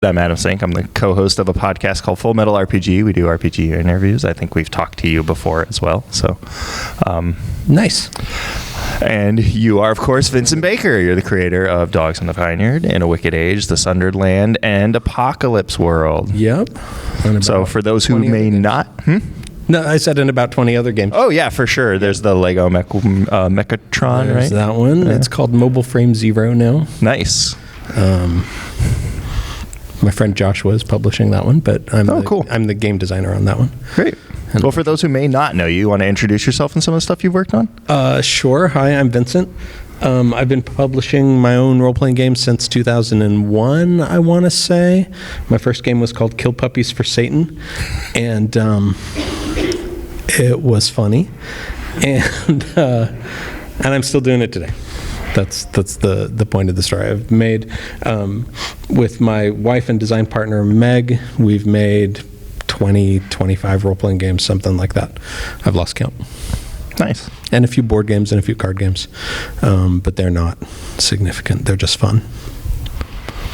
I'm Adam Sink. I'm the co-host of a podcast called Full Metal RPG. We do RPG interviews. I think we've talked to you before as well. So, nice. And you are, of course, Vincent Baker. You're the creator of Dogs in the Vineyard, In a Wicked Age, The Sundered Land, and Apocalypse World. Yep. So for those who may not... No, I said in about 20 other games. Oh, yeah, for sure. There's the Lego Mechatron, There's right? that one. Yeah. It's called Mobile Frame Zero now. Nice. My friend Joshua is publishing that one, but cool. I'm the game designer on that one. Great. Well, for those who may not know you, want to introduce yourself and some of the stuff you've worked on? Sure. Hi, I'm Vincent. I've been publishing my own role-playing games since 2001, I want to say. My first game was called Kill Puppies for Satan, and it was funny, and I'm still doing it today. That's the point of the story. I've made, with my wife and design partner Meg, we've made 20, 25 role-playing games, something like that. I've lost count. Nice. And a few board games and a few card games, but they're not significant. They're just fun.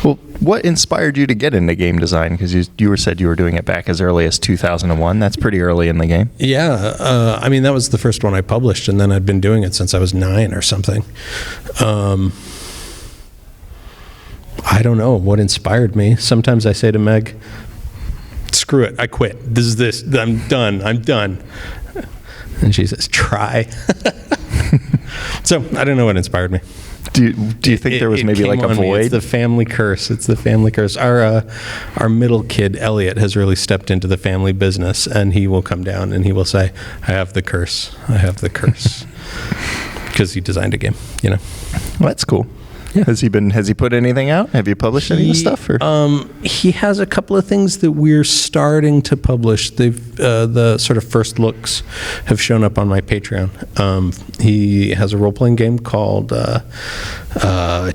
Well, what inspired you to get into game design? Because you said you were doing it back as early as 2001. That's pretty early in the game. Yeah. I mean, that was the first one I published, and then I'd been doing it since I was 9 or something. I don't know what inspired me. Sometimes I say to Meg, screw it, I quit. I'm done. And she says, try. So I don't know what inspired me. Do you think there was maybe like a void? It's the family curse. Our middle kid, Elliot, has really stepped into the family business, and he will come down and he will say, I have the curse. Because he designed a game, you know. Well, that's cool. Yeah. Has he put anything out? Have you published any of the stuff? Or? He has a couple of things that we're starting to publish. The sort of first looks have shown up on my Patreon. He has a role-playing game called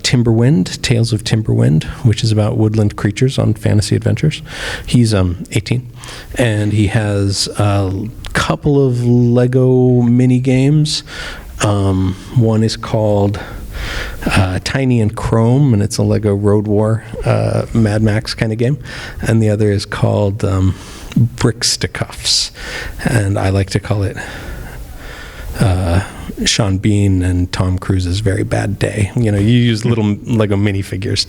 Timberwind, Tales of Timberwind, which is about woodland creatures on fantasy adventures. He's 18, and he has a couple of Lego mini games. One is called Tiny and Chrome, and it's a Lego Road War, Mad Max kind of game. And the other is called Bricksticuffs, and I like to call it Sean Bean and Tom Cruise's Very Bad Day. You know, you use little Lego minifigures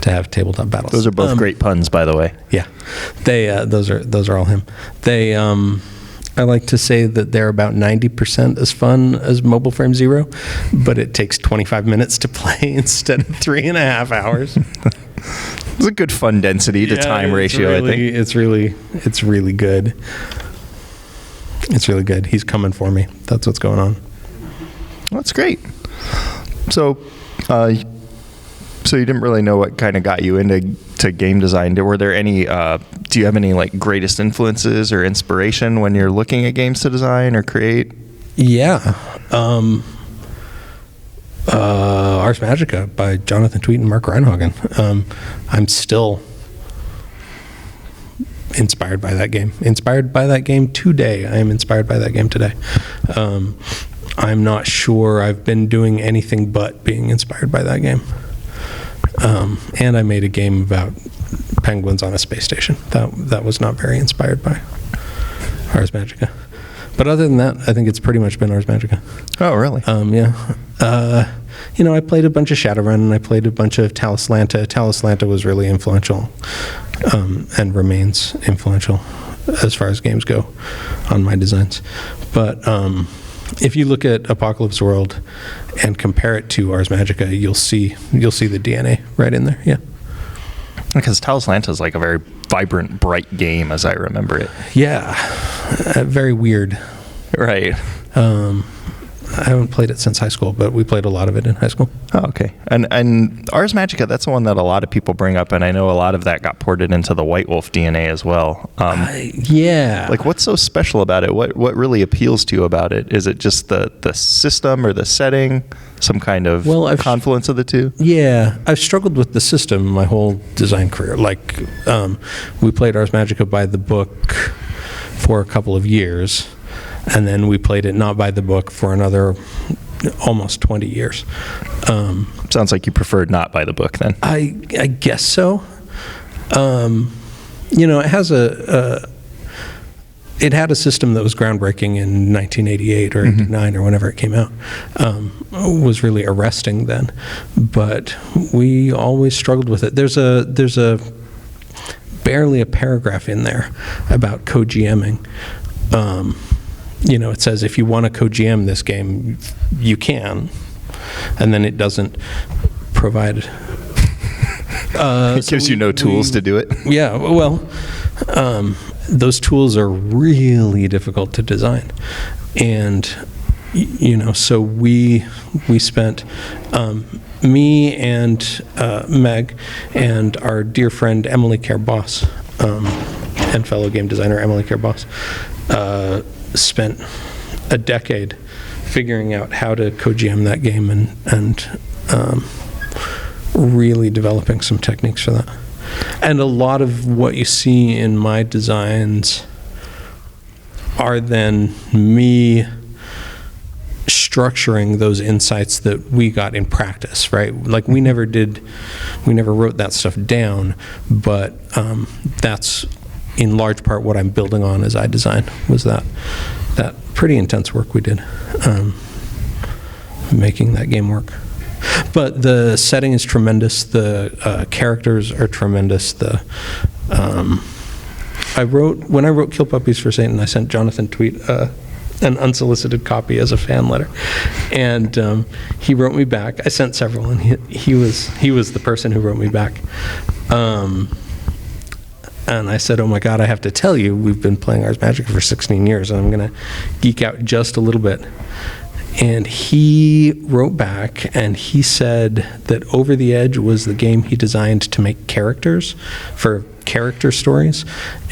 to have tabletop battles. Those are both great puns, by the way. Yeah, those are all him. I like to say that they're about 90% as fun as Mobile Frame Zero, but it takes 25 minutes to play instead of 3.5 hours. It's a good fun density to time ratio, I think. It's really good. It's really good. He's coming for me. That's what's going on. That's great. So you didn't really know what kind of got you into game design. Were there any, do you have any like greatest influences or inspiration when you're looking at games to design or create? Yeah. Ars Magica by Jonathan Tweet and Mark Reinhagen. I'm still inspired by that game. Inspired by that game today. I am inspired by that game today. I'm not sure I've been doing anything but being inspired by that game. And I made a game about penguins on a space station. That was not very inspired by Ars Magica. But other than that, I think it's pretty much been Ars Magica. Oh, really? Yeah. I played a bunch of Shadowrun, and I played a bunch of Talislanta. Talislanta was really influential, and remains influential as far as games go on my designs. But if you look at Apocalypse World and compare it to Ars Magica, you'll see the DNA right in there. Yeah. Because Talislanta is like a very vibrant, bright game, as I remember it. Yeah. Very weird. Right. I haven't played it since high school, but we played a lot of it in high school. Oh, okay. And Ars Magica, that's the one that a lot of people bring up, and I know a lot of that got ported into the White Wolf DNA as well. Yeah. Like, what's so special about it? What really appeals to you about it? Is it just the system or the setting? Some kind of confluence of the two? Yeah. I've struggled with the system my whole design career. Like, we played Ars Magica by the book for a couple of years, and then we played it not by the book for another almost 20 years. Sounds like you preferred not by the book then. I guess so. It had a system that was groundbreaking in 1988 or 89 or whenever it came out. Was really arresting then, but we always struggled with it. There's a barely a paragraph in there about co-GMing. It says if you want to co-GM this game, you can, and then it doesn't provide. It gives you no tools to do it. Yeah, well, those tools are really difficult to design, and so we spent me and Meg and our dear friend Emily Care-Boss and fellow game designer Emily Care-Boss spent a decade figuring out how to co-GM that game and really developing some techniques for that. And a lot of what you see in my designs are then me structuring those insights that we got in practice, right? Like we never wrote that stuff down, but that's in large part what I'm building on as I design, was that pretty intense work we did making that game work. But the setting is tremendous. The characters are tremendous. When I wrote Kill Puppies for Satan, I sent Jonathan Tweet an unsolicited copy as a fan letter, and he wrote me back. I sent several, and he was the person who wrote me back. And I said, "Oh my God, I have to tell you, we've been playing Ars Magica for 16 years, and I'm going to geek out just a little bit." And he wrote back, and he said that Over the Edge was the game he designed to make characters for character stories,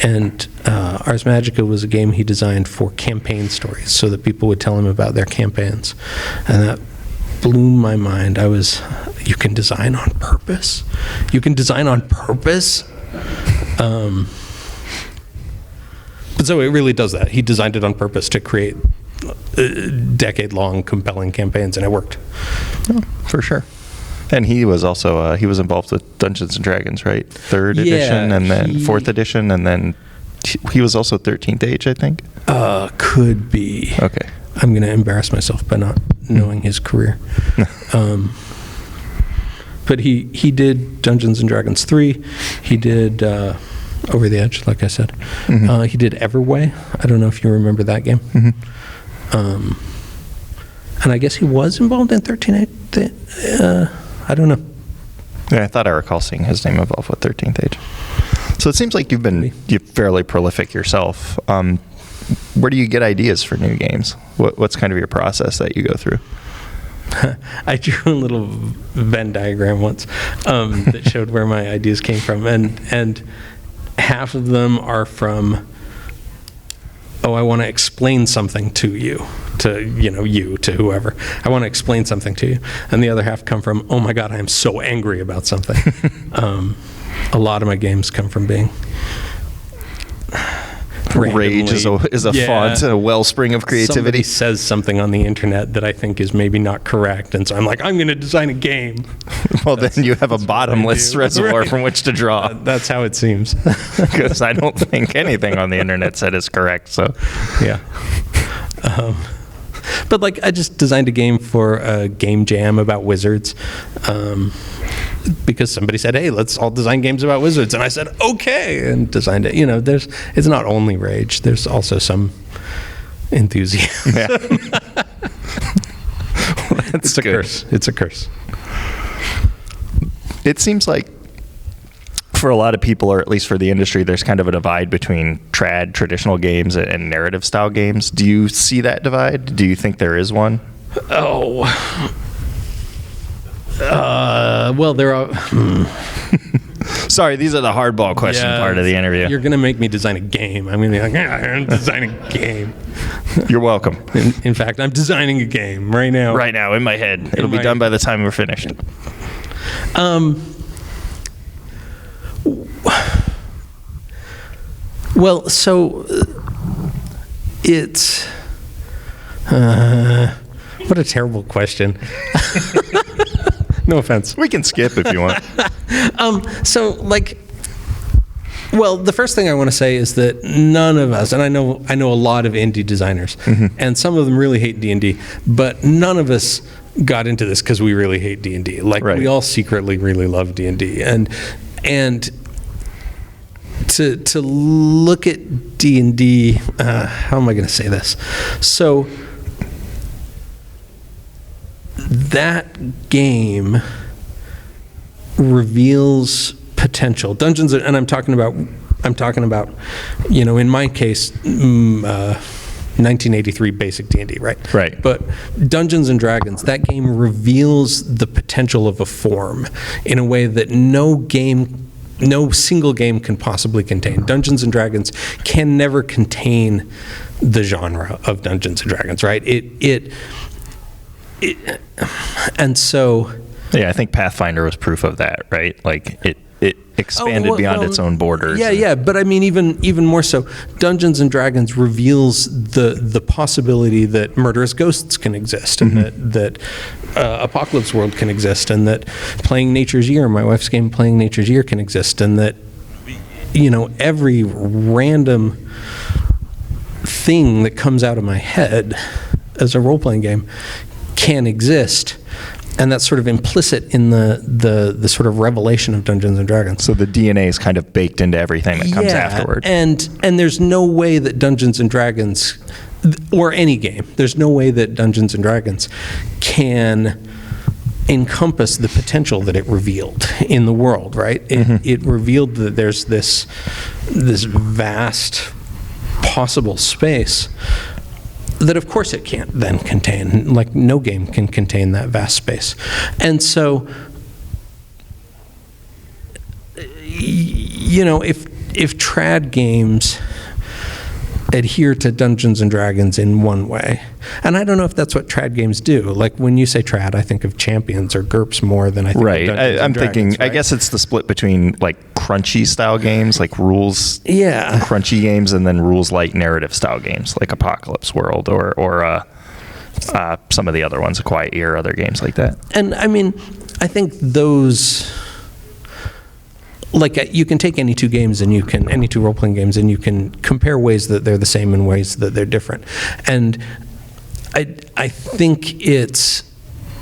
and Ars Magica was a game he designed for campaign stories, so that people would tell him about their campaigns. And that blew my mind. You can design on purpose? You can design on purpose? But so it really does that. He designed it on purpose to create decade-long compelling campaigns, and it worked. Oh, for sure. And he was also he was involved with Dungeons and Dragons, right? Third edition, and then fourth edition, and then he was also 13th Age, I think. Could be. Okay. I'm going to embarrass myself by not knowing his career. But he did Dungeons and Dragons 3. He did Over the Edge, like I said. Mm-hmm. He did Everway. I don't know if you remember that game. Mm-hmm. And I guess he was involved in 13th. I don't know. Yeah, I thought I recall seeing his name involved with 13th Age. So it seems like you're fairly prolific yourself. Where do you get ideas for new games? What's kind of your process that you go through? I drew a little Venn diagram once that showed where my ideas came from, and half of them are from, I want to explain something to you, to whoever. I want to explain something to you. And the other half come from, oh my God, I am so angry about something. A lot of my games come from being rage is a font, a wellspring of creativity. Somebody says something on the internet that I think is maybe not correct, and so I'm like, I'm going to design a game. Well, then you have a bottomless reservoir right. from which to draw. That's how it seems. Because I don't think anything on the internet said is correct. So, yeah. But I just designed a game for a game jam about wizards. Because somebody said, hey, let's all design games about wizards. And I said, okay, and designed it. It's not only rage. There's also some enthusiasm. Yeah. It's a curse. It's a curse. It seems like for a lot of people, or at least for the industry, there's kind of a divide between traditional games and narrative style games. Do you see that divide? Do you think there is one? Well, there are. Sorry, these are the hardball question part of the interview. You're going to make me design a game. I'm going to be like, I'm designing a game. You're welcome. In fact, I'm designing a game right now. Right now, in my head. It'll be done by the time we're finished. Well, so it's... what a terrible question. No offense. We can skip if you want. So, Well, the first thing I want to say is that none of us, and I know a lot of indie designers, and some of them really hate D&D, but none of us got into this because we really hate D&D. Like, we all secretly really love D&D, and to look at D&D, how am I going to say this? So that game reveals potential. Dungeons, and I'm talking about, in my case, 1983 basic D&D, right? Right. But Dungeons and Dragons, that game reveals the potential of a form in a way that no single game can possibly contain. Dungeons and Dragons can never contain the genre of Dungeons and Dragons, right? And so, yeah, I think Pathfinder was proof of that, right? Like it expanded beyond its own borders. Yeah, but I mean, even more so, Dungeons and Dragons reveals the possibility that murderous ghosts can exist, and that Apocalypse World can exist, and that playing Nature's Year, my wife's game Playing Nature's Year, can exist, and that every random thing that comes out of my head as a role-playing game can exist. And that's sort of implicit in the sort of revelation of Dungeons and Dragons. So the DNA is kind of baked into everything that comes afterward. And there's no way that Dungeons and Dragons, or any game, there's no way that Dungeons and Dragons can encompass the potential that it revealed in the world, right? It revealed that there's this vast possible space that of course it can't then contain. Like, no game can contain that vast space. And so, if trad games adhere to Dungeons and Dragons in one way, and I don't know if that's what trad games do. Like, when you say trad, I think of Champions or GURPS more than I think of Dungeons I'm and Dragons, thinking, right? I guess it's the split between like crunchy style games, like rules, crunchy games, and then rules light narrative style games, like Apocalypse World or some of the other ones, A Quiet Year, other games like that. And I mean, I think those, like, you can take any two role-playing games, and you can compare ways that they're the same and ways that they're different. And I think it's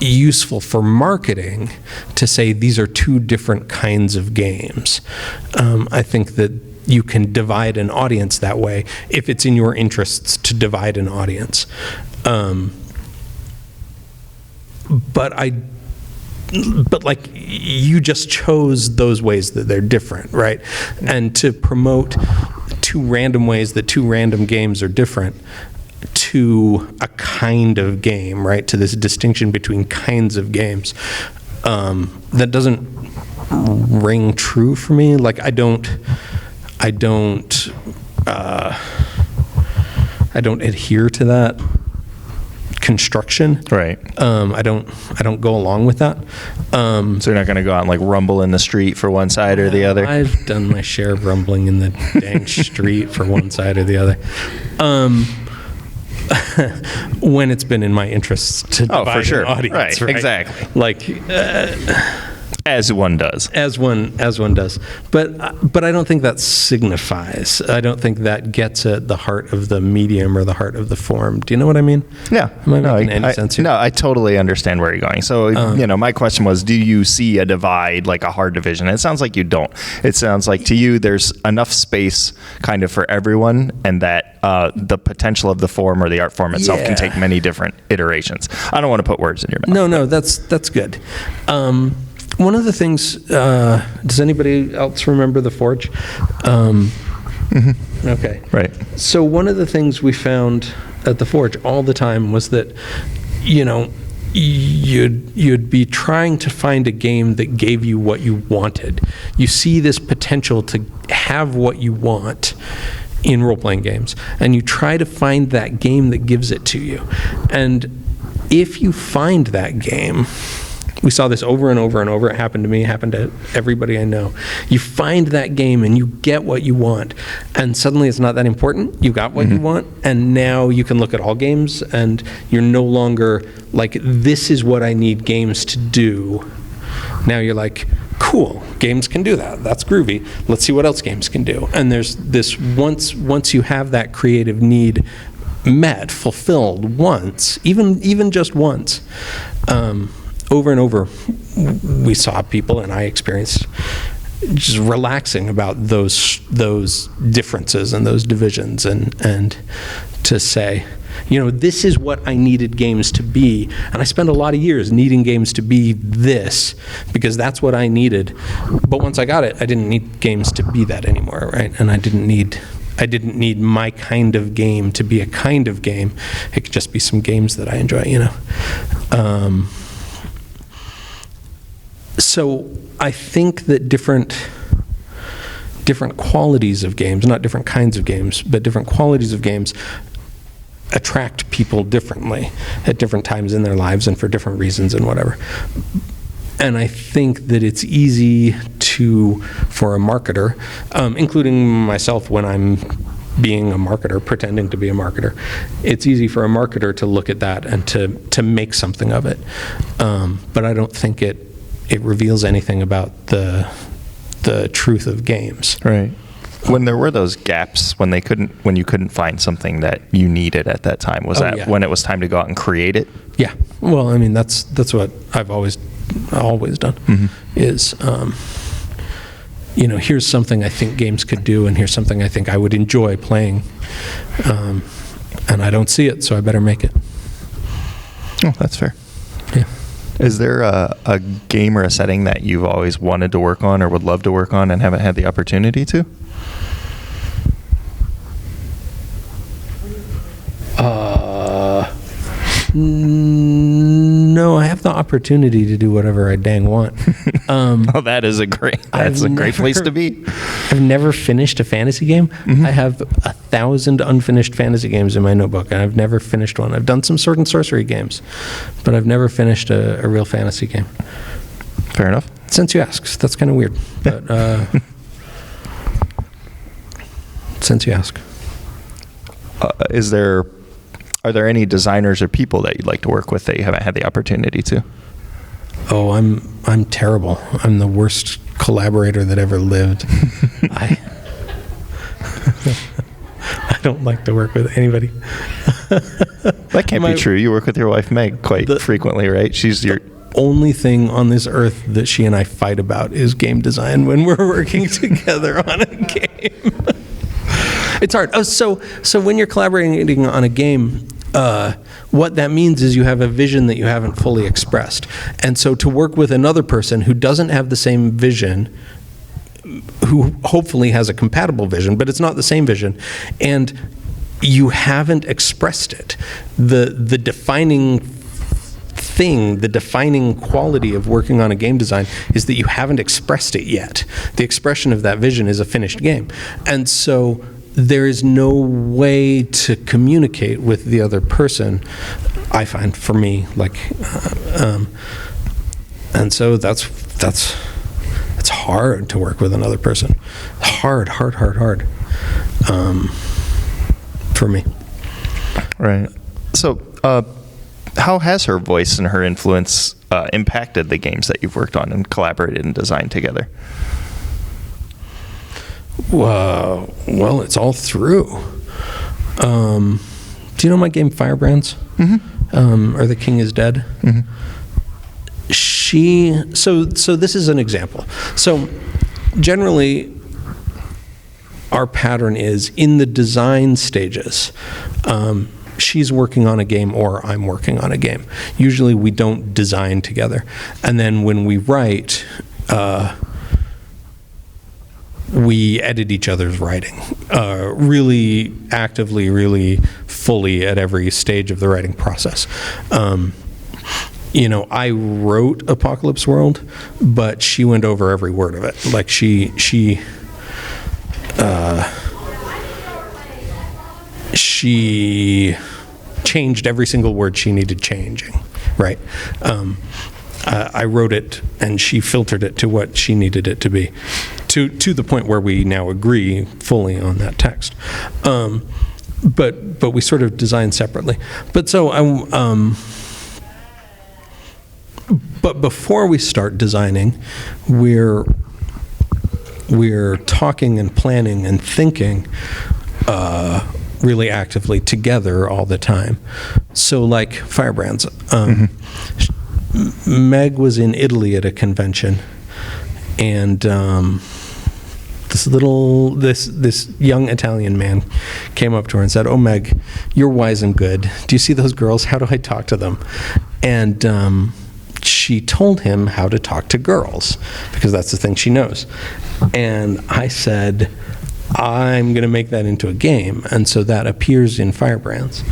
useful for marketing to say these are two different kinds of games. I think that you can divide an audience that way if it's in your interests to divide an audience. But like, you just chose those ways that they're different, right? And to promote two random ways that two random games are different to a kind of game, right? To this distinction between kinds of games, that doesn't ring true for me. Like, I don't adhere to that construction. Right. I don't go along with that. So you're not going to go out and like rumble in the street for one side or the other? I've done my share of rumbling in the dang street for one side or the other. When it's been in my interests to divide an audience, right? Exactly. Like, as one does. As one does. But I don't think that signifies. I don't think that gets at the heart of the medium or the heart of the form. Do you know what I mean? Yeah. Am I making any sense here? No, I totally understand where you're going. So, my question was, do you see a divide, like a hard division? It sounds like you don't. It sounds like to you there's enough space kind of for everyone, and that the potential of the form or the art form itself can take many different iterations. I don't want to put words in your mouth. No, that's good. One of the things, does anybody else remember the Forge? Okay. Right. So one of the things we found at the Forge all the time was that, you'd be trying to find a game that gave you what you wanted. You see this potential to have what you want in role-playing games, and you try to find that game that gives it to you. And if you find that game, we saw this over and over and over. It happened to me, it happened to everybody I know. You find that game and you get what you want, and suddenly it's not that important. You got what you want, and now you can look at all games, and you're no longer like, this is what I need games to do. Now you're like, cool, games can do that. That's groovy. Let's see what else games can do. And there's this, once you have that creative need met, fulfilled once, even just once, over and over, we saw people, and I experienced just relaxing about those differences and those divisions, and to say, this is what I needed games to be. And I spent a lot of years needing games to be this, because that's what I needed. But once I got it, I didn't need games to be that anymore, right? And I didn't need my kind of game to be a kind of game. It could just be some games that I enjoy, So I think that different qualities of games, not different kinds of games, but different qualities of games attract people differently at different times in their lives and for different reasons and whatever. And I think that it's easy for a marketer, including myself when I'm being a marketer, pretending to be a marketer, it's easy for a marketer to look at that and to make something of it. But I don't think it reveals anything about the truth of games. Right. When there were those gaps, when you couldn't find something that you needed at that time, was that when it was time to go out and create it? Yeah. Well, I mean, that's what I've always done. Mm-hmm. Is here's something I think games could do, and here's something I think I would enjoy playing, and I don't see it, so I better make it. Oh, that's fair. Yeah. Is there a game or a setting that you've always wanted to work on or would love to work on and haven't had the opportunity to? No, I have the opportunity to do whatever I dang want. That's a great place to be. I've never finished a fantasy game. Mm-hmm. I have 1,000 unfinished fantasy games in my notebook, and I've never finished one. I've done some sword and sorcery games, but I've never finished a real fantasy game. Fair enough. Since you ask, that's kind of weird. But since you ask. Are there any designers or people that you'd like to work with that you haven't had the opportunity to? Oh, I'm terrible. I'm the worst collaborator that ever lived. I don't like to work with anybody. That can't be true. You work with your wife Meg quite frequently, right? She's your only thing on this earth that she and I fight about is game design when we're working together on a game. It's hard. Oh, so when you're collaborating on a game, what that means is you have a vision that you haven't fully expressed. And so to work with another person who doesn't have the same vision, who hopefully has a compatible vision, but it's not the same vision, and you haven't expressed it, the defining thing, the defining quality of working on a game design is that you haven't expressed it yet. The expression of that vision is a finished game. And so there is no way to communicate with the other person, I find, for me, and so it's hard to work with another person. Hard for me. Right. So how has her voice and her influence impacted the games that you've worked on and collaborated and designed together? Well, it's all through. Do you know my game Firebrands? Mm-hmm. Or The King is Dead? Mm-hmm. So this is an example. So generally, our pattern is in the design stages. She's working on a game or I'm working on a game. Usually we don't design together. And then when we write, we edit each other's writing really actively, really fully at every stage of the writing process. I wrote Apocalypse World, but she went over every word of it. Like she changed every single word she needed changing, right? I wrote it, and she filtered it to what she needed it to be, to the point where we now agree fully on that text. But we sort of design separately. But before we start designing, we're we're talking and planning and thinking really actively together all the time. So like Firebrands, Meg was in Italy at a convention, and this young Italian man came up to her and said, "Oh, Meg, you're wise and good. Do you see those girls? How do I talk to them?" And she told him how to talk to girls, because that's the thing she knows. And I said, I'm going to make that into a game. And so that appears in Firebrands.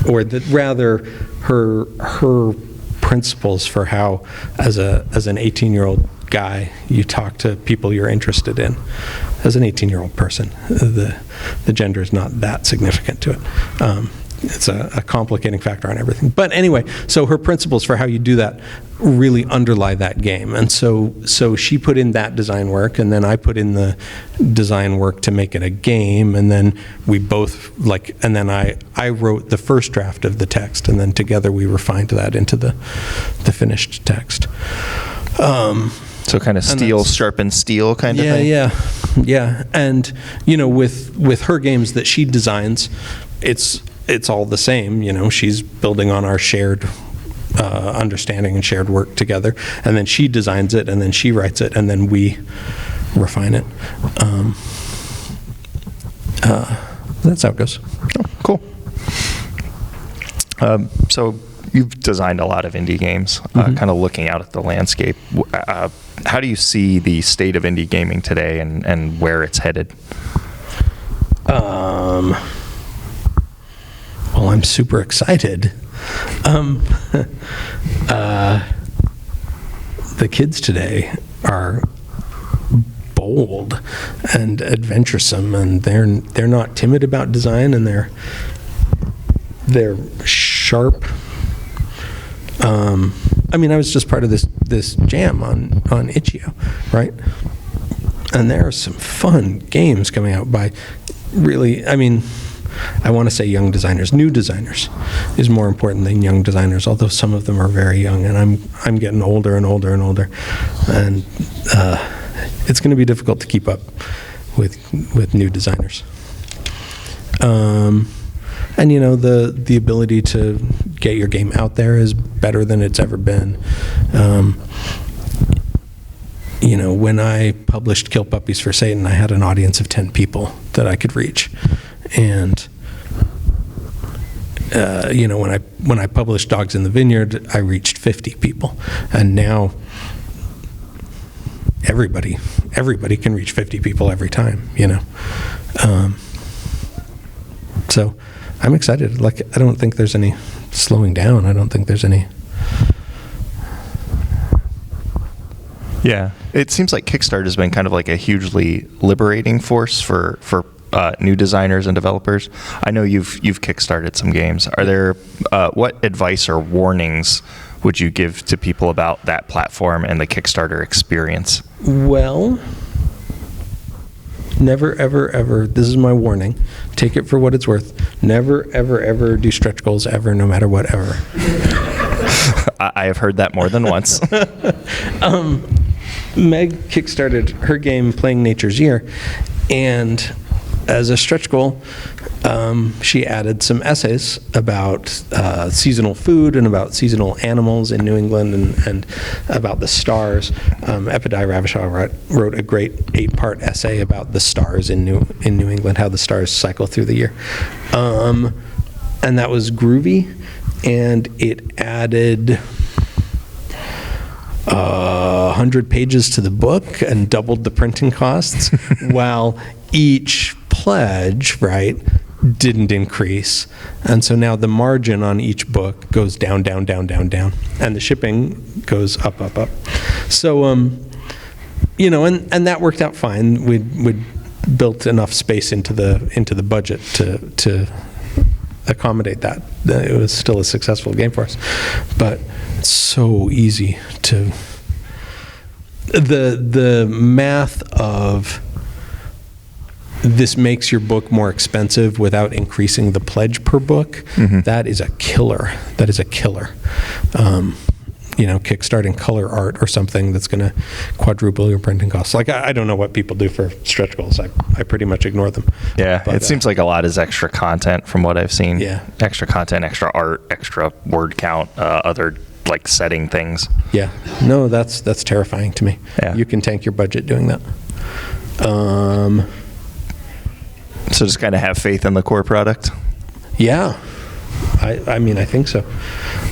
Or that rather, her principles for how, as an 18-year-old guy, you talk to people you're interested in. As an 18-year-old person, the gender is not that significant to it. It's a complicating factor on everything. But anyway, so her principles for how you do that really underlie that game. And so she put in that design work, and then I put in the design work to make it a game, and then we both, and then I wrote the first draft of the text, and then together we refined that into the finished text. So kind of steel sharpens steel kind of thing? Yeah. And, with her games that she designs, it's all the same. She's building on our shared understanding and shared work together, and then she designs it, and then she writes it, and then we refine it. That's how it goes. Oh, cool. So you've designed a lot of indie games, kind of looking out at the landscape. How do you see the state of indie gaming today and where it's headed? Well, I'm super excited. The kids today are bold and adventuresome, and they're not timid about design, and they're sharp. I was just part of this jam on Itch.io, right? And there are some fun games coming out by really, I want to say young designers. New designers is more important than young designers, although some of them are very young, and I'm getting older and older and older, and it's going to be difficult to keep up with new designers. And the ability to get your game out there is better than it's ever been. When I published Kill Puppies for Satan, I had an audience of 10 people that I could reach. And when I published Dogs in the Vineyard, I reached 50 people, and now everybody can reach 50 people every time. So I'm excited. I don't think there's any slowing down. I don't think there's any. Yeah, it seems like Kickstarter has been kind of like a hugely liberating force for new designers and developers. I know you've kickstarted some games. Are there what advice or warnings would you give to people about that platform and the Kickstarter experience? Well, never ever ever, this is my warning, take it for what it's worth, never ever ever do stretch goals ever, no matter what, ever. I have heard that more than once. Meg kickstarted her game Playing Nature's Year, and as a stretch goal, she added some essays about seasonal food and about seasonal animals in New England, and about the stars. Epidai Ravishah wrote a great 8-part essay about the stars in New England, how the stars cycle through the year. And that was groovy, and it added 100 pages to the book and doubled the printing costs, while each pledge, right, didn't increase. And so now the margin on each book goes down, down, down, down, down, and the shipping goes up, up, up. So, and that worked out fine. We'd built enough space into the budget to accommodate that. It was still a successful game for us, but it's so easy to the math of this makes your book more expensive without increasing the pledge per book. Mm-hmm. That is a killer. kickstarting color art or something that's going to quadruple your printing costs. Like, I don't know what people do for stretch goals. I pretty much ignore them. Yeah, But, it seems like a lot is extra content from what I've seen. Yeah. Extra content, extra art, extra word count, other like setting things. Yeah. No, that's terrifying to me. Yeah. You can tank your budget doing that. So just kind of have faith in the core product. Yeah. I mean, I think so.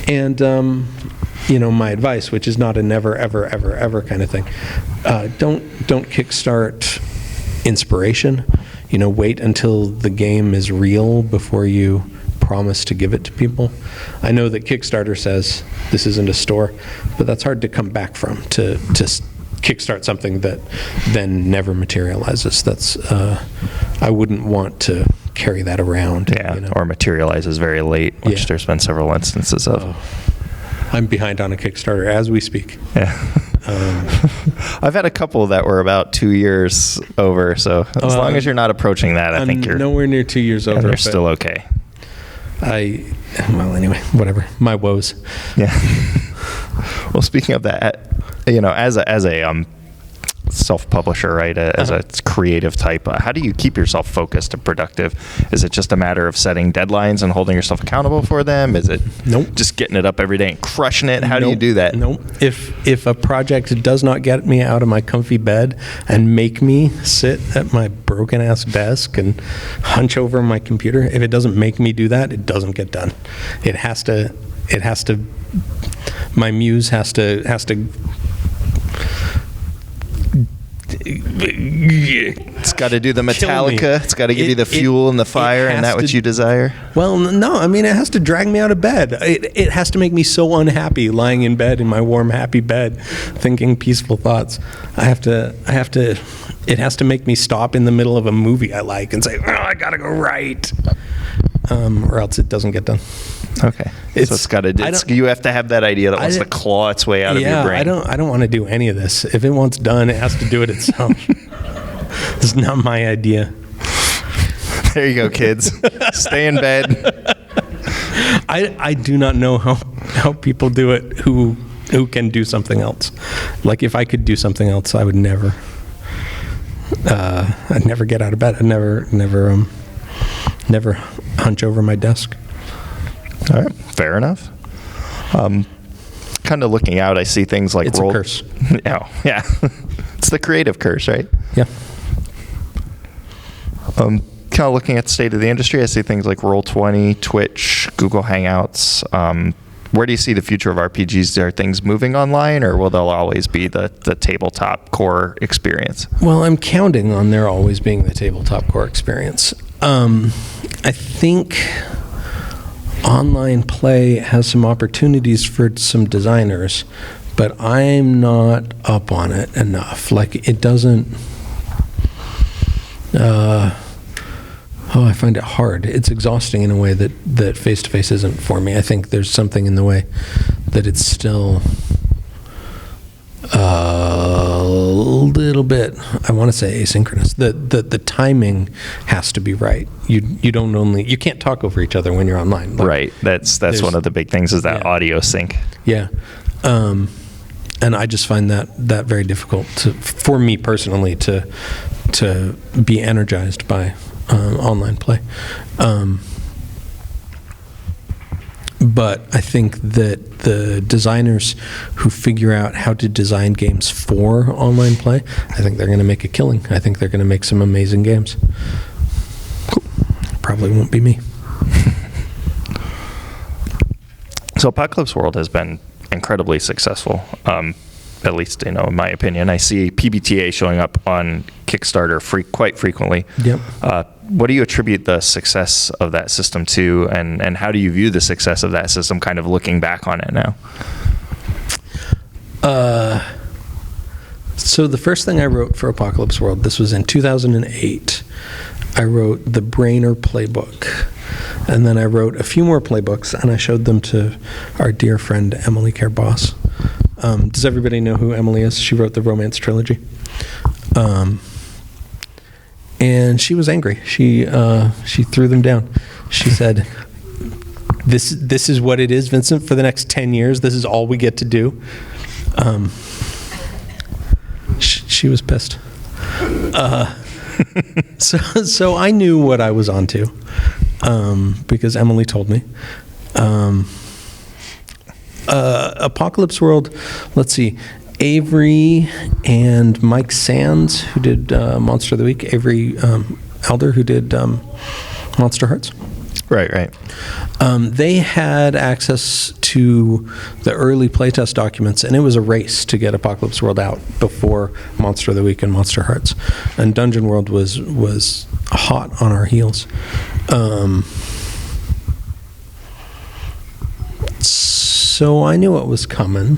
And, my advice, which is not a never, ever, ever, ever kind of thing, don't kickstart inspiration. Wait until the game is real before you promise to give it to people. I know that Kickstarter says this isn't a store, but that's hard to come back from, to kickstart something that then never materializes. That's I wouldn't want to carry that around. Yeah, or materializes very late, which there's been several instances of. I'm behind on a Kickstarter as we speak. Yeah. I've had a couple that were about 2 years over, so as long as you're not approaching that, I think you're nowhere near 2 years over. You're still okay. Anyway, whatever. My woes. Yeah. Well, speaking of that, as a self-publisher, right, as a creative type, how do you keep yourself focused and productive? Is it just a matter of setting deadlines and holding yourself accountable for them? Is it just getting it up every day and crushing it? How do you do that? Nope. If a project does not get me out of my comfy bed and make me sit at my broken ass desk and hunch over my computer, if it doesn't make me do that, it doesn't get done. It has to my muse has to It's got to do the Metallica. It's got to give you the fuel and the fire and that which you desire. Well, no, I mean, it has to drag me out of bed. It has to make me so unhappy lying in bed in my warm, happy bed, thinking peaceful thoughts. It has to make me stop in the middle of a movie I like and say, I gotta go write, or else it doesn't get done. Okay. So it's got to. You have to have that idea that wants to claw its way out of your brain. I don't want to do any of this. If it wants done, it has to do it itself. It's not my idea. There you go, kids. Stay in bed. I do not know how people do it who can do something else. Like, if I could do something else, I would never. I'd never get out of bed. I'd never hunch over my desk. All right, fair enough. Kind of looking out, I see things like it's a curse. Yeah. It's the creative curse, right? Yeah. Kind of looking at the state of the industry, I see things like Roll20, Twitch, Google Hangouts. Where do you see the future of RPGs? Are things moving online, or will there always be the tabletop core experience? Well, I'm counting on there always being the tabletop core experience. I think online play has some opportunities for some designers, but I'm not up on it enough. Like, it doesn't. I find it hard. It's exhausting in a way that face-to-face isn't for me. I think there's something in the way that it's still a little bit, I want to say, asynchronous. The timing has to be right. You can't talk over each other when you're online. Like, right. That's one of the big things, is that audio sync. Yeah. And I just find that very difficult for me personally to be energized by online play. But I think that the designers who figure out how to design games for online play, I think they're going to make a killing. I think they're going to make some amazing games. Probably won't be me. So Apocalypse World has been incredibly successful, at least, in my opinion. I see PBTA showing up on Kickstarter quite frequently. Yep. What do you attribute the success of that system to, and how do you view the success of that system kind of looking back on it now? So the first thing I wrote for Apocalypse World, this was in 2008, I wrote the Brainer playbook. And then I wrote a few more playbooks, and I showed them to our dear friend Emily Care-Boss. Does everybody know who Emily is? She wrote the Romance trilogy. And she was angry. She threw them down. She said, this is what it is, Vincent, for the next 10 years. This is all we get to do. She was pissed. So I knew what I was onto, because Emily told me. Apocalypse World, let's see, Avery and Mike Sands, who did Monster of the Week, Avery Elder, who did Monster Hearts. Right. They had access to the early playtest documents, and it was a race to get Apocalypse World out before Monster of the Week and Monster Hearts. And Dungeon World was hot on our heels. So I knew what was coming.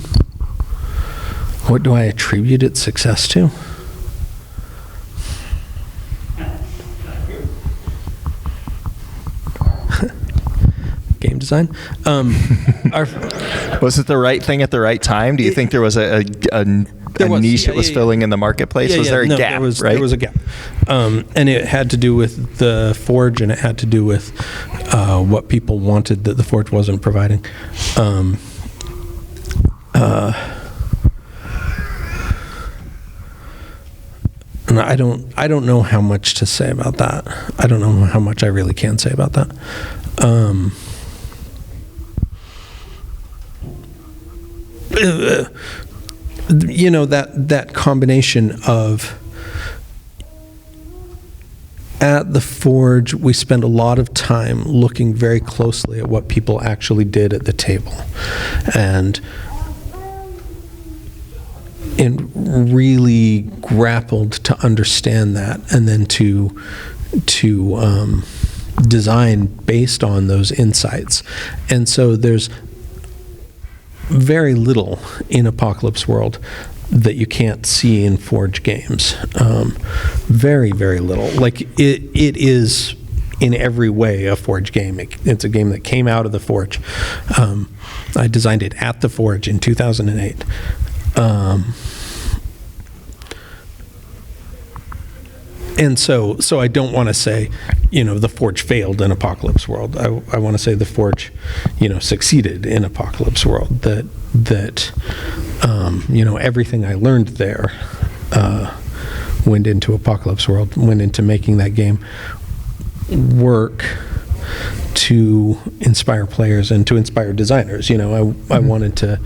What do I attribute its success to? Game design. Was it the right thing at the right time? Do you think there was a niche that was filling in the marketplace? Was there a gap? There was a gap. And it had to do with the Forge, and it had to do with what people wanted that the Forge wasn't providing. And I don't know how much to say about that. I don't know how much I really can say about that. That combination of, at the Forge, we spend a lot of time looking very closely at what people actually did at the table, and really grappled to understand that, and then to design based on those insights. And so there's very little in Apocalypse World that you can't see in Forge games. Very, very little. Like, it is in every way a Forge game. It's a game that came out of the Forge. I designed it at the Forge in 2008. And so I don't want to say, the Forge failed in Apocalypse World. I want to say the Forge, succeeded in Apocalypse World. That everything I learned there went into Apocalypse World, went into making that game work to inspire players and to inspire designers. I wanted to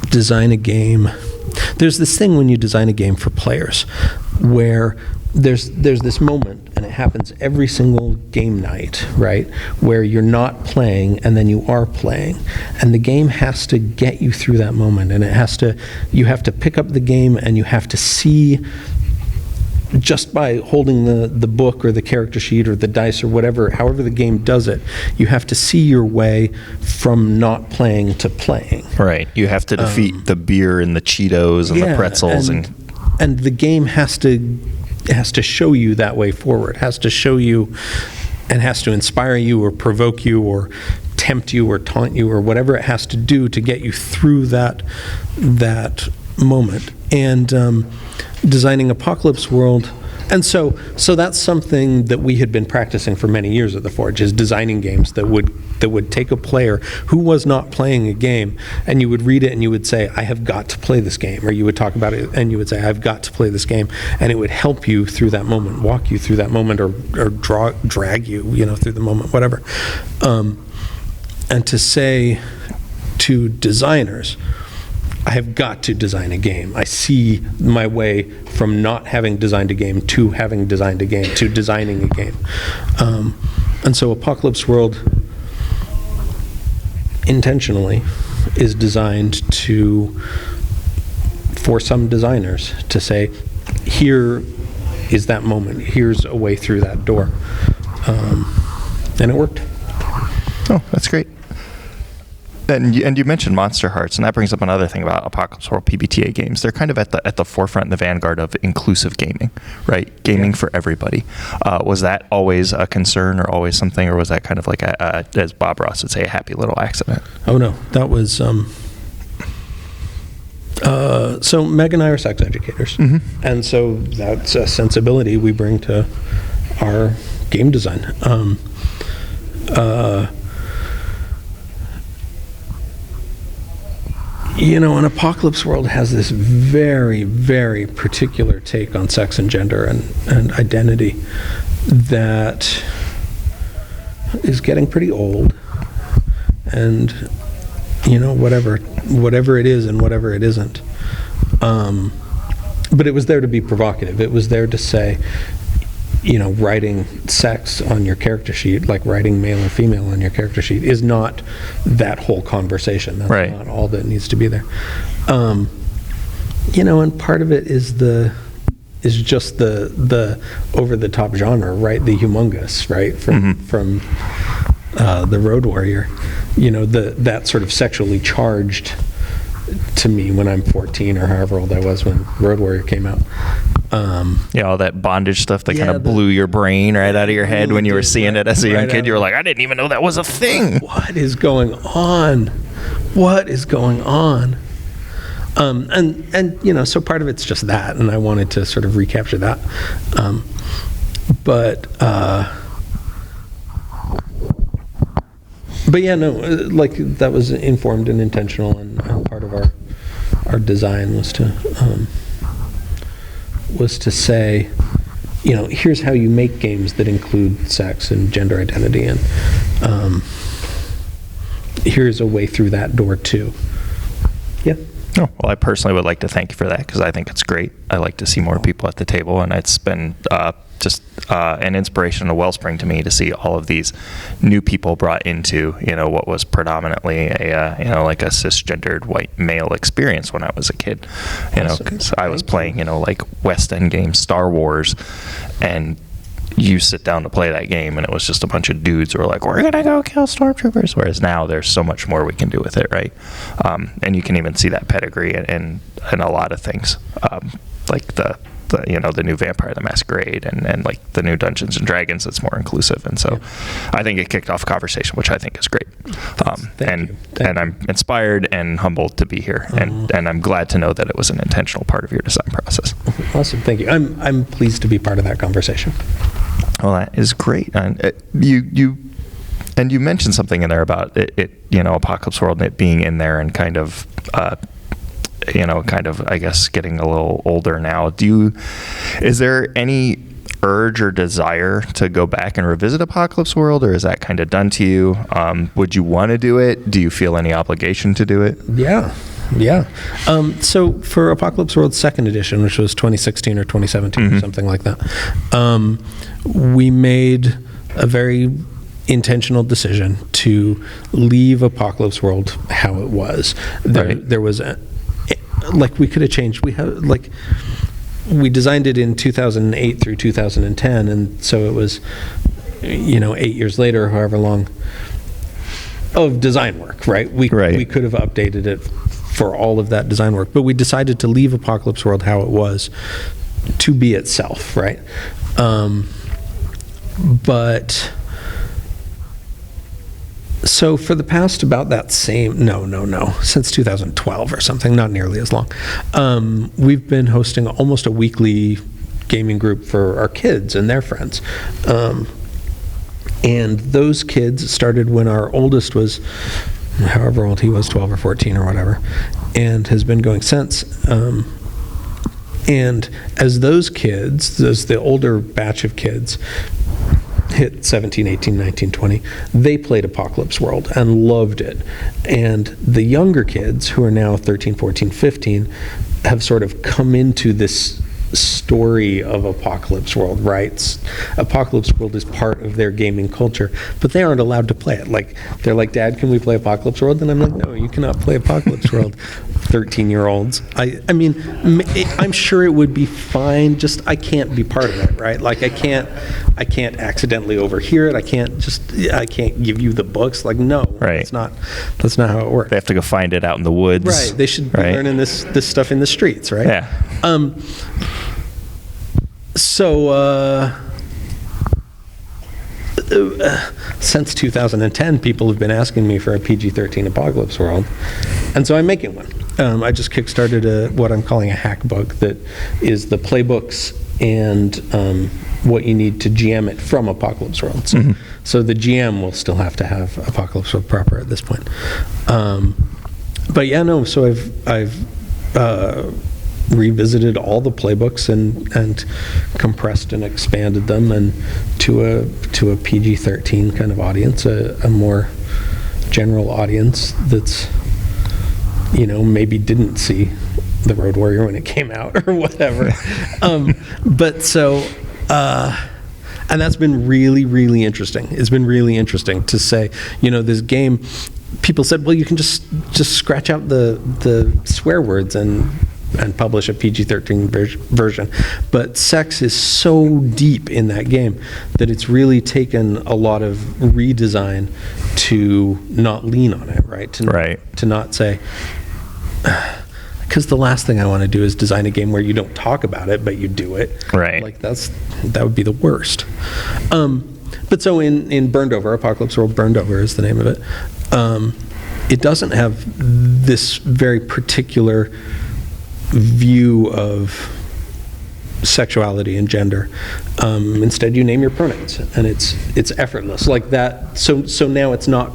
design a game. There's this thing when you design a game for players where there's this moment, and it happens every single game night, right, where you're not playing and then you are playing, and the game has to get you through that moment, and you have to pick up the game, and you have to see, just by holding the book or the character sheet or the dice or whatever, however the game does it, you have to see your way from not playing to playing. Right. You have to defeat the beer and the Cheetos and the pretzels. And the game has to show you that way forward, has to show you and has to inspire you or provoke you or tempt you or taunt you or whatever it has to do to get you through that moment. And designing Apocalypse World, and so that's something that we had been practicing for many years at the Forge, is designing games that would take a player who was not playing a game, and you would read it and you would say, I have got to play this game, or you would talk about it and you would say, I've got to play this game, and it would help you through that moment, walk you through that moment, or drag you, through the moment, whatever. And to say to designers, I have got to design a game. I see my way from not having designed a game to having designed a game to designing a game. And so Apocalypse World intentionally is designed for some designers to say, here is that moment. Here's a way through that door. And it worked. Oh, that's great. And you mentioned Monster Hearts, and that brings up another thing about Apocalypse World PBTA games. They're kind of at the forefront and the vanguard of inclusive gaming, right? Gaming for everybody. Was that always a concern, or always something, or was that kind of like as Bob Ross would say, a happy little accident? Oh no, that was. So Meg and I are sex educators, and so that's a sensibility we bring to our game design. An Apocalypse World has this very, very particular take on sex and gender and identity that is getting pretty old. And, whatever it is and whatever it isn't. But it was there to be provocative. It was there to say, writing sex on your character sheet, like writing male or female on your character sheet, is not that whole conversation. That's right. Not all that needs to be there. And part of it is just the over the top genre, right? The humongous, right? From the Road Warrior, that sort of sexually charged to me when I'm 14 or however old I was when Road Warrior came out. All that bondage stuff that kind of blew your brain right out of your head when you were seeing it as a young kid. You were like, I didn't even know that was a thing. What is going on? What is going on? So part of it's just that, and I wanted to sort of recapture that. But that was informed and intentional, and part of our design was to say, here's how you make games that include sex and gender identity, and here's a way through that door too. Yeah. Oh, well, I personally would like to thank you for that, because I think it's great. I like to see more people at the table, and it's been just an inspiration, a wellspring to me to see all of these new people brought into, what was predominantly like a cisgendered white male experience when I was a kid. Because I was playing, like West End games, Star Wars, and you sit down to play that game and it was just a bunch of dudes who were like, we're gonna go kill stormtroopers, whereas now there's so much more we can do with it, right? And you can even see that pedigree in a lot of things, like the new Vampire the Masquerade and like the new Dungeons and Dragons that's more inclusive. And so I think it kicked off a conversation, which I think is great. And I'm inspired and humbled to be here, and I'm glad to know that it was an intentional part of your design process. Awesome, thank you. I'm pleased to be part of that conversation. Well, that is great. And you mentioned something in there about it, Apocalypse World and it being in there and kind of, I guess, getting a little older now. Is there any urge or desire to go back and revisit Apocalypse World, or is that kind of done to you? Would you want to do it? Do you feel any obligation to do it? Yeah. So for Apocalypse World 2nd edition, which was 2016 or 2017 or something like that, we made a very intentional decision to leave Apocalypse World how it was. There was we could have changed. We designed it in 2008 through 2010, and so it was 8 years later, however long, of design work, right? We could have updated it for all of that design work, but we decided to leave Apocalypse World how it was to be itself, right? But so for the past about that same, since 2012 or something, not nearly as long, we've been hosting almost a weekly gaming group for our kids and their friends. And those kids started when our oldest was, however old he was, 12 or 14 or whatever, and has been going since. And as those kids, as the older batch of kids hit 17, 18, 19, 20, they played Apocalypse World and loved it. And the younger kids, who are now 13, 14, 15, have sort of come into this story of Apocalypse World, right? Apocalypse World is part of their gaming culture, but they aren't allowed to play it. They're like, Dad, can we play Apocalypse World? And I'm like, no, you cannot play Apocalypse World. 13-year-olds. I mean, I'm sure it would be fine. Just I can't be part of it, right? I can't accidentally overhear it. I can't give you the books. No, right. That's not how it works. They have to go find it out in the woods. Right. They should be learning this stuff in the streets, right? Yeah. Since 2010, people have been asking me for a PG-13 Apocalypse World, and so I'm making one. I just kickstarted what I'm calling a hack book that is the playbooks and what you need to GM it from Apocalypse World. So, so the GM will still have to have Apocalypse World proper at this point. But yeah, no. So I've revisited all the playbooks and compressed and expanded them, and to a PG-13 kind of audience, a more general audience that's, you know, maybe didn't see The Road Warrior when it came out or whatever. But so, and that's been really, really interesting. It's been really interesting to say, you know, this game, people said, well, you can just scratch out the swear words and publish a PG-13 version. But sex is so deep in that game that it's really taken a lot of redesign to not lean on it, right? To not say, because the last thing I want to do is design a game where you don't talk about it, but you do it. Right. Like that would be the worst. But so in Burned Over, Apocalypse World Burned Over is the name of it. It doesn't have this very particular view of sexuality and gender. Instead, you name your pronouns, and it's effortless like that. So now it's not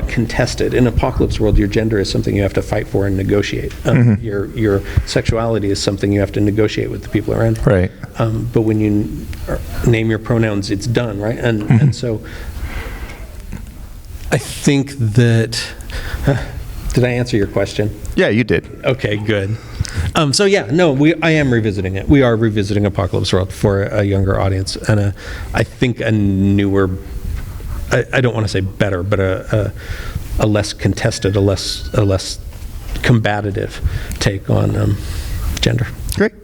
contested. In Apocalypse World, your gender is something you have to fight for and negotiate. Your sexuality is something you have to negotiate with the people around. Right. But when you name your pronouns, it's done, right? And so I think that. Did I answer your question? Yeah, you did. Okay, good. So yeah, no, I am revisiting it. We are revisiting Apocalypse World for a younger audience, and I think a newer, I don't want to say better, but a less contested, a less combative take on gender. Great.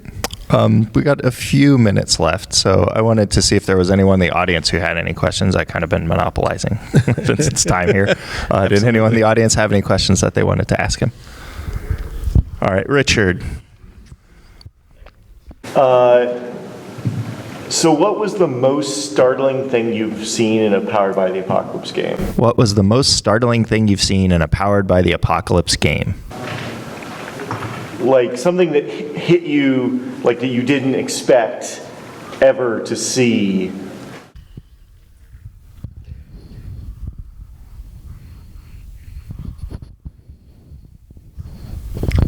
We got a few minutes left, so I wanted to see if there was anyone in the audience who had any questions. I've kind of been monopolizing Vincent's time here. Did anyone in the audience have any questions that they wanted to ask him? All right, Richard. So what was the most startling thing you've seen in a Powered by the Apocalypse game? What was the most startling thing you've seen in a Powered by the Apocalypse game? Like something that hit you, like that you didn't expect ever to see.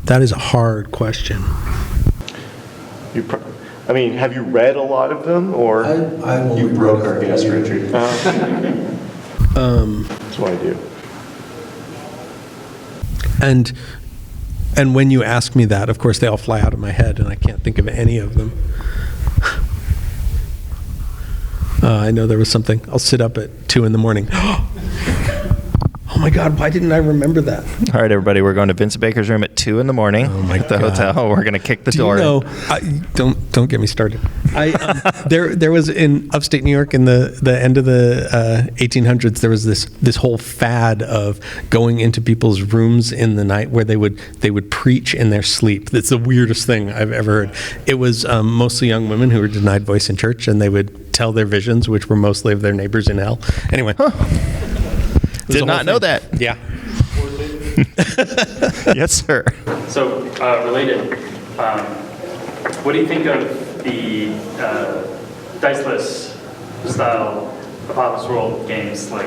That is a hard question. I mean, have you read a lot of them, or you broke our guest, Richard? That's what I do. And when you ask me that, of course, they all fly out of my head, and I can't think of any of them. I know there was something. I'll sit up at 2 in the morning. Oh my God, why didn't I remember that? All right, everybody, we're going to Vincent Baker's room at 2 in the morning at the hotel. We're going to kick the door. You know, don't get me started. There was in upstate New York in the end of the 1800s, there was this whole fad of going into people's rooms in the night where they would preach in their sleep. That's the weirdest thing I've ever heard. It was mostly young women who were denied voice in church, and they would tell their visions, which were mostly of their neighbors in hell. Anyway. Did not know that. Yeah. Yes, sir. So, related, what do you think of the diceless style Apocalypse World games like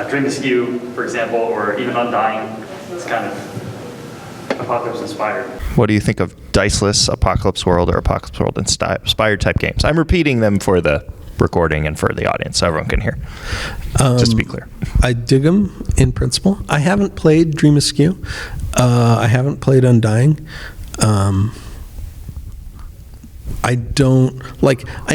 Dream Askew, for example, or even Undying? It's kind of Apocalypse inspired. What do you think of diceless Apocalypse World or Apocalypse World inspired type games? I'm repeating them for the recording and for the audience so everyone can hear. Just to be clear. I dig them in principle. I haven't played Dream Askew. I haven't played Undying. I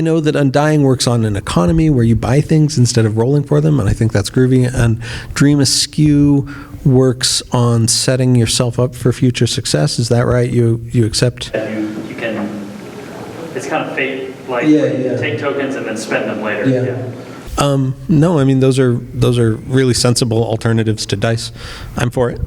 know that Undying works on an economy where you buy things instead of rolling for them, and I think that's groovy. And Dream Askew works on setting yourself up for future success. Is that right? You accept? You can, it's kind of fate. Like you take tokens and then spend them later. Yeah. No, I mean those are really sensible alternatives to dice. I'm for it.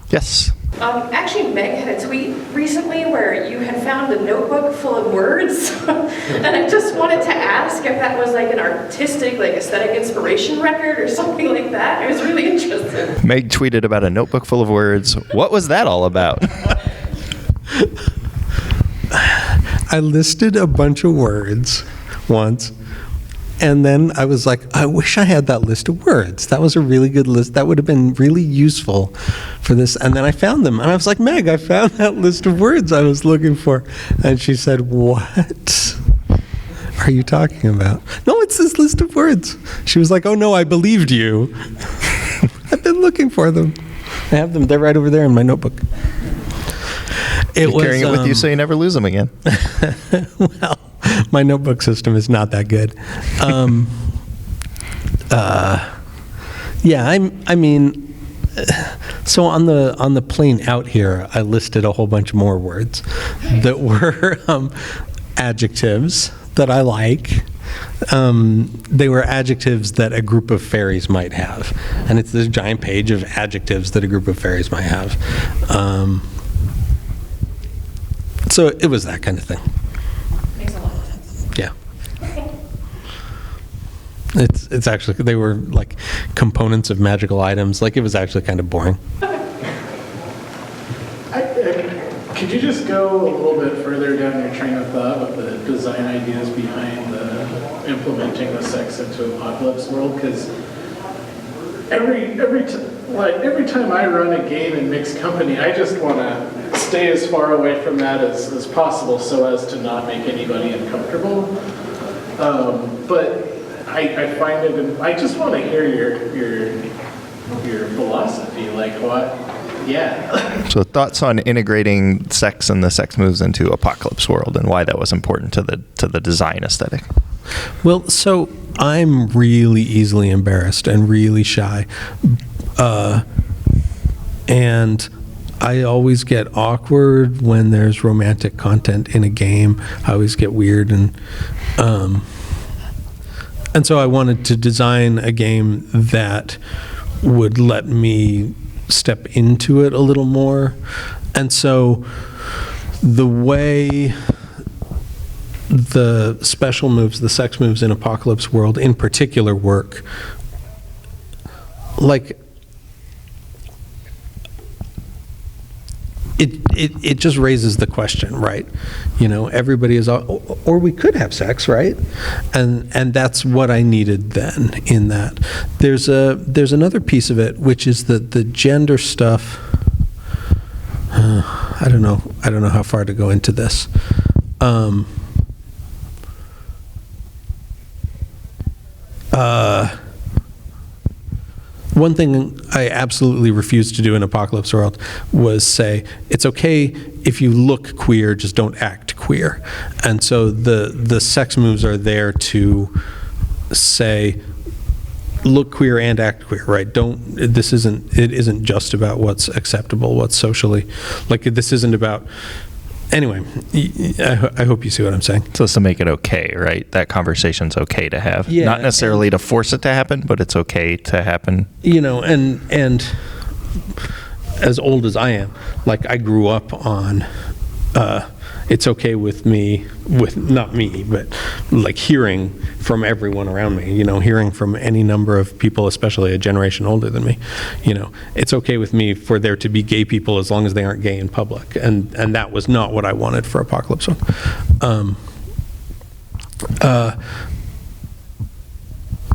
Yes. Actually, Meg had a tweet recently where you had found a notebook full of words, and I just wanted to ask if that was like an artistic, like aesthetic inspiration record or something like that. I was really interested. Meg tweeted about a notebook full of words. What was that all about? I listed a bunch of words once, and then I was like, I wish I had that list of words. That was a really good list. That would have been really useful for this. And then I found them, and I was like, Meg, I found that list of words I was looking for. And she said, what are you talking about? No, it's this list of words. She was like, oh no, I believed you. I've been looking for them. I have them. They're right over there in my notebook. You're carrying it with you so you never lose them again. Well, my notebook system is not that good. Yeah, I mean, so on the plane out here, I listed a whole bunch more words that were adjectives that I like. They were adjectives that a group of fairies might have, and it's this giant page of adjectives that a group of fairies might have. So it was that kind of thing. Makes a lot of sense. Yeah. It's actually, they were like components of magical items. Like, it was actually kind of boring. Could you just go a little bit further down your train of thought with the design ideas behind implementing the sex into Apocalypse World? Because every time I run a game in mixed company, I just want to stay as far away from that as possible so as to not make anybody uncomfortable. But I find it, I just want to hear your philosophy, like what, yeah. So thoughts on integrating sex and the sex moves into Apocalypse World and why that was important to the design aesthetic. Well, so I'm really easily embarrassed and really shy. And I always get awkward when there's romantic content in a game. I always get weird, and so I wanted to design a game that would let me step into it a little more. And so the way the special moves, the sex moves in Apocalypse World in particular work, like, it just raises the question, right? You know, everybody is, or we could have sex, right? And that's what I needed then in that. There's another piece of it, which is that the gender stuff, I don't know how far to go into this. One thing I absolutely refused to do in Apocalypse World was say, it's okay if you look queer, just don't act queer. And so the sex moves are there to say, look queer and act queer, right? It isn't just about what's acceptable, what's socially, like, this isn't about, anyway, I hope you see what I'm saying. So it's to make it okay, right? That conversation's okay to have. Yeah, not necessarily to force it to happen, but it's okay to happen. You know, and as old as I am, like, I grew up on it's okay with me, with not me, but like hearing from everyone around me, you know, hearing from any number of people, especially a generation older than me, you know, it's okay with me for there to be gay people as long as they aren't gay in public. And that was not what I wanted for Apocalypse World.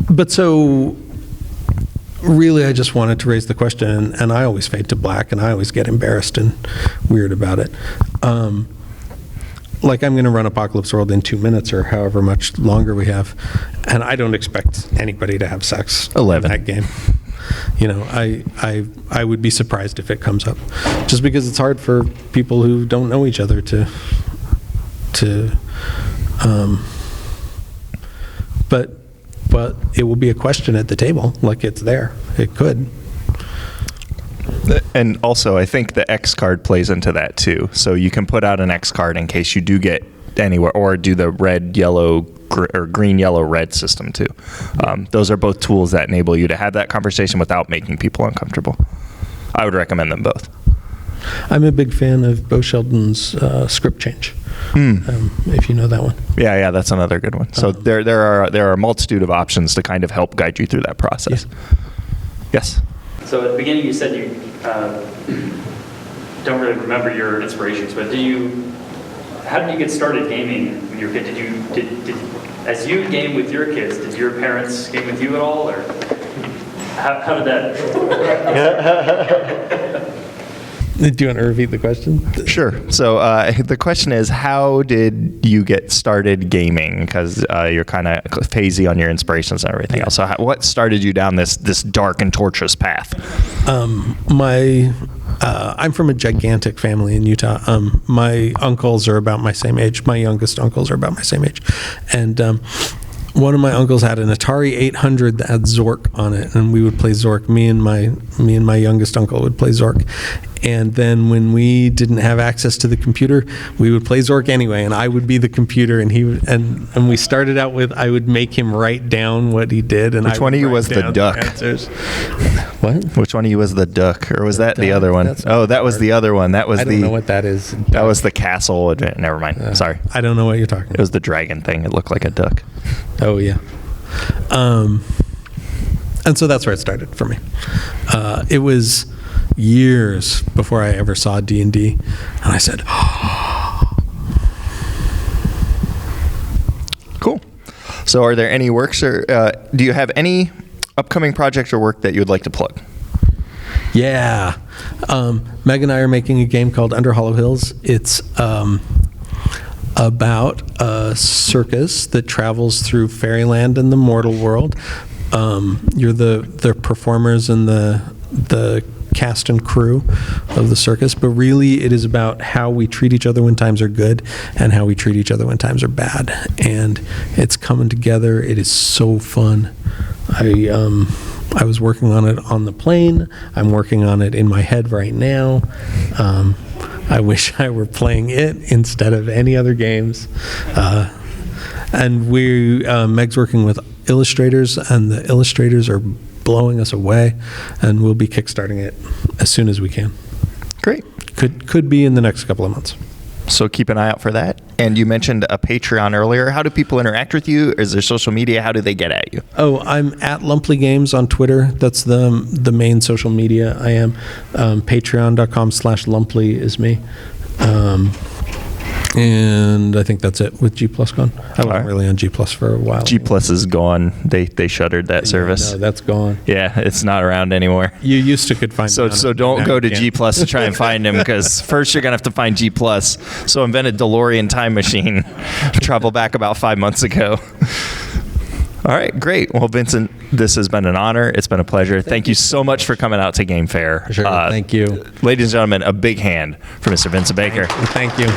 But so really I just wanted to raise the question, and I always fade to black, and I always get embarrassed and weird about it. Like, I'm going to run Apocalypse World in 2 minutes or however much longer we have, and I don't expect anybody to have sex 11 in that game. You know, I would be surprised if it comes up, just because it's hard for people who don't know each other to but it will be a question at the table, like, it's there. It could. And also, I think the X card plays into that too. So you can put out an X card in case you do get anywhere, or do the red, yellow, or green, yellow, red system too. Those are both tools that enable you to have that conversation without making people uncomfortable. I would recommend them both. I'm a big fan of Bo Sheldon's script change. If you know that one. Yeah, that's another good one. So there are a multitude of options to kind of help guide you through that process. Yes. So at the beginning you said you don't really remember your inspirations, but do you how did you get started gaming when you were a kid? Did as you game with your kids, did your parents game with you at all, or how did that? Do you want to repeat the question? Sure. So the question is, how did you get started gaming? Because you're kind of phasey on your inspirations and everything else. So what started you down this dark and torturous path? I'm from a gigantic family in Utah. My uncles are about my same age. My youngest uncles are about my same age. And one of my uncles had an Atari 800 that had Zork on it, and we would play Zork. Me and my youngest uncle would play Zork. And then when we didn't have access to the computer, we would play Zork anyway, and I would be the computer, and he would, and we started out with, I would make him write down what he did, and Which one of you was the duck? What? Which one of you was the duck, or was that the other one? Oh, that was the other one. That was I don't know what that is. That was the castle. Never mind. Sorry. I don't know what you're talking It about. was the dragon thing. It looked like a duck. Oh, yeah. And so that's where it started for me. It was years before I ever saw D&D, and I said, Cool. So are there any works, or do you have any upcoming projects or work that you would like to plug? yeah. Meg and I are making a game called Under Hollow Hills. It's about a circus that travels through fairyland and the mortal world. You're the performers and the cast and crew of the circus, but really it is about how we treat each other when times are good and how we treat each other when times are bad. And it's coming together. It is so fun. I was working on it on the plane. I'm working on it in my head right now. I wish I were playing it instead of any other games. And Meg's working with illustrators, and the illustrators are blowing us away, and we'll be kickstarting it as soon as we can. Great. Could be in the next couple of months. So keep an eye out for that. And you mentioned a Patreon earlier. How do people interact with you? Is there social media? How do they get at you? Oh, I'm at Lumpley Games on Twitter. That's the main social media I am. Patreon.com/Lumpley is me. And I think that's it with G Plus gone. I wasn't really on G Plus for a while. G Plus is gone. They shuttered that service. No, that's gone. Yeah, it's not around anymore. You used to could find So me on it, don't now go you to can't. G Plus to try and find him, because first you're gonna have to find G Plus. So invent a DeLorean time machine. Travel back about 5 months ago. All right, great. Well, Vincent, this has been an honor. It's been a pleasure. Thank you so much for coming out to Game Fair. Sure, thank you. Ladies and gentlemen, a big hand for Mr. Vincent Baker. Thank you.